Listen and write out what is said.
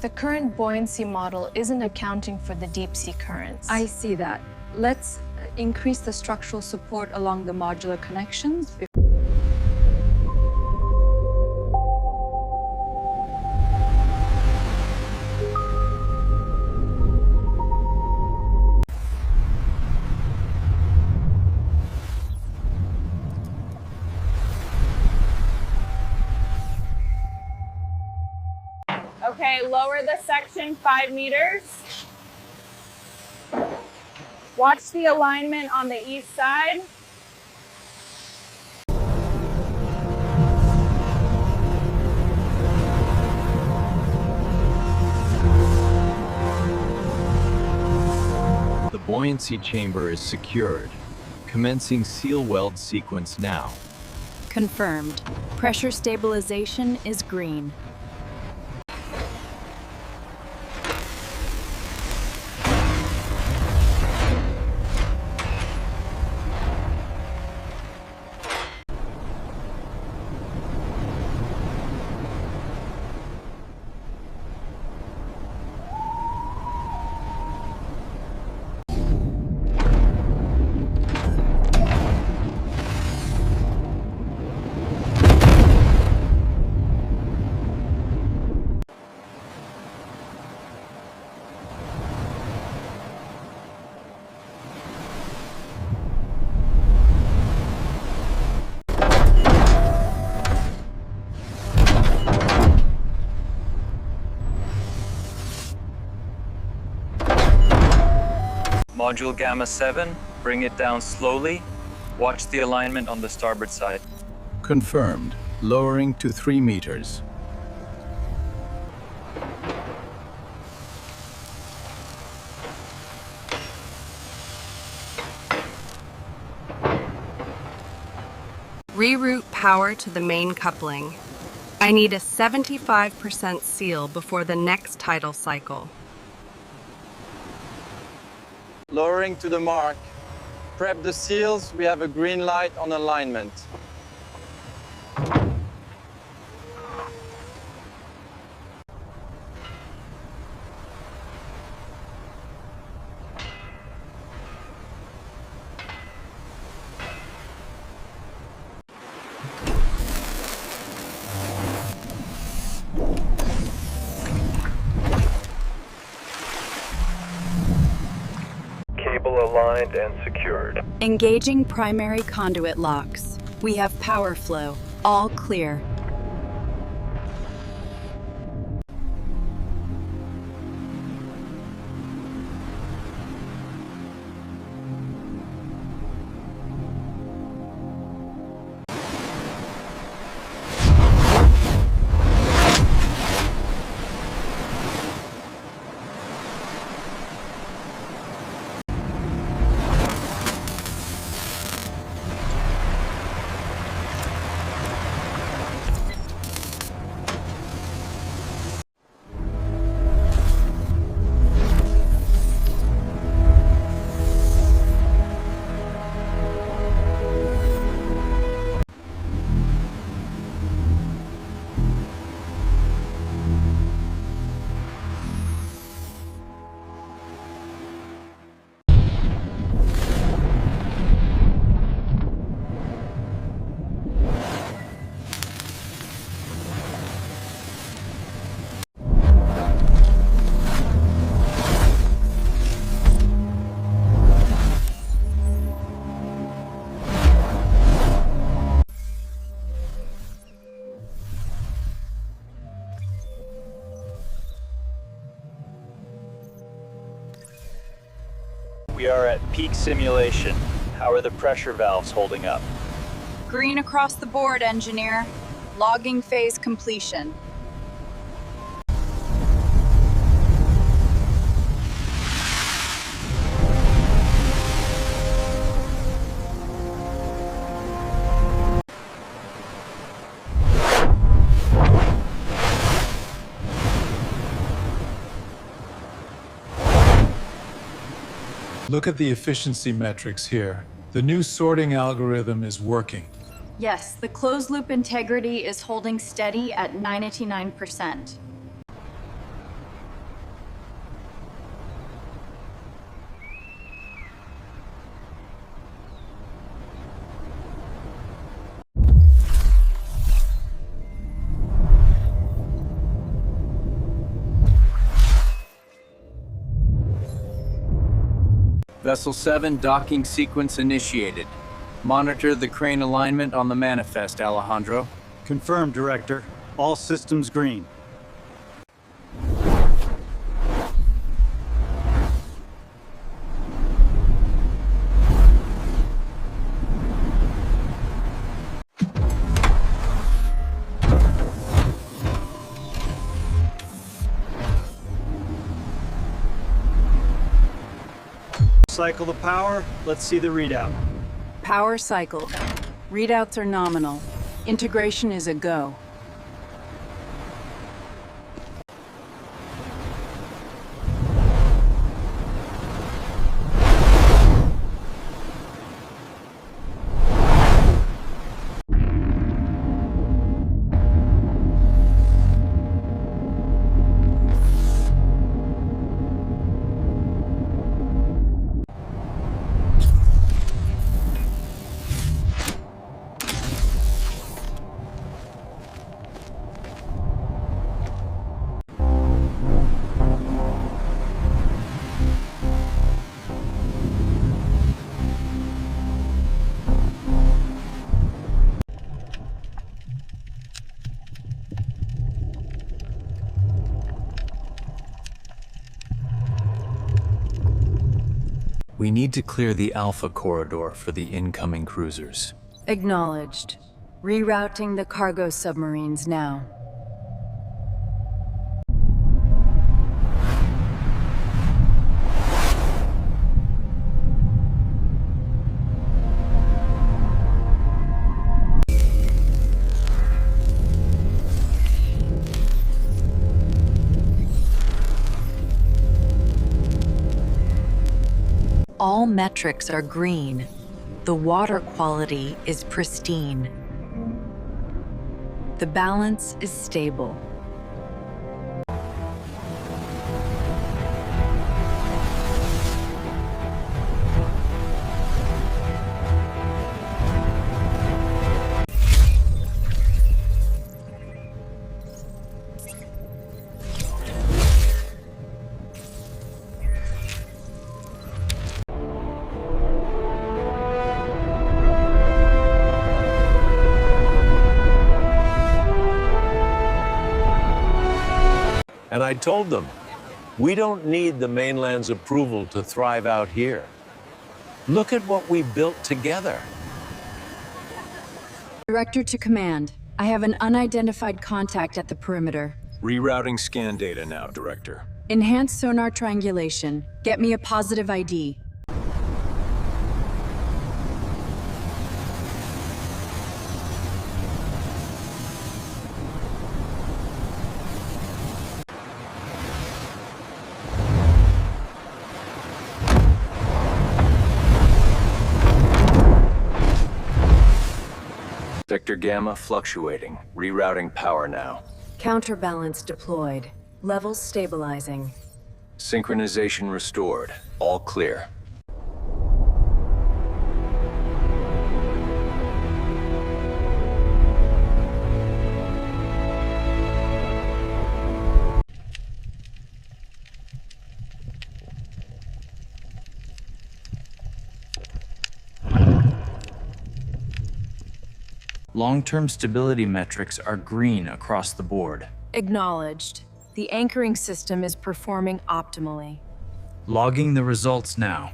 the current buoyancy model isn't accounting for the deep-sea currents. I see that. Let's increase the structural support along the modular connections. Okay, lower the section 5 meters. Watch the alignment on the east side. The buoyancy chamber is secured. Commencing seal weld sequence now. Confirmed. Pressure stabilization is green. Module Gamma 7, bring it down slowly. Watch the alignment on the starboard side. Confirmed. Lowering to 3 meters. Reroute power to the main coupling. I need a 75% seal before the next tidal cycle. Lowering to the mark. Prep the seals, we have a green light on alignment. Aligned and secured. Engaging primary conduit locks. We have power flow. All clear. We are at peak simulation. How are the pressure valves holding up? Green across the board, engineer. Logging phase completion. Look at the efficiency metrics here. The new sorting algorithm is working. Yes, the closed loop integrity is holding steady at 99%. Vessel 7 docking sequence initiated. Monitor the crane alignment on the manifest, Alejandro. Confirmed, Director. All systems green. Cycle the power. Let's see the readout. Power cycle. Readouts are nominal. Integration is a go. We need to clear the Alpha corridor for the incoming cruisers. Acknowledged. Rerouting the cargo submarines now. All metrics are green. The water quality is pristine. The balance is stable. And I told them, we don't need the mainland's approval to thrive out here. Look at what we built together. Director to command. I have an unidentified contact at the perimeter. Rerouting scan data now, Director. Enhanced sonar triangulation. Get me a positive ID. Vector Gamma fluctuating. Rerouting power now. Counterbalance deployed. Levels stabilizing. Synchronization restored. All clear. Long-term stability metrics are green across the board. Acknowledged. The anchoring system is performing optimally. Logging the results now.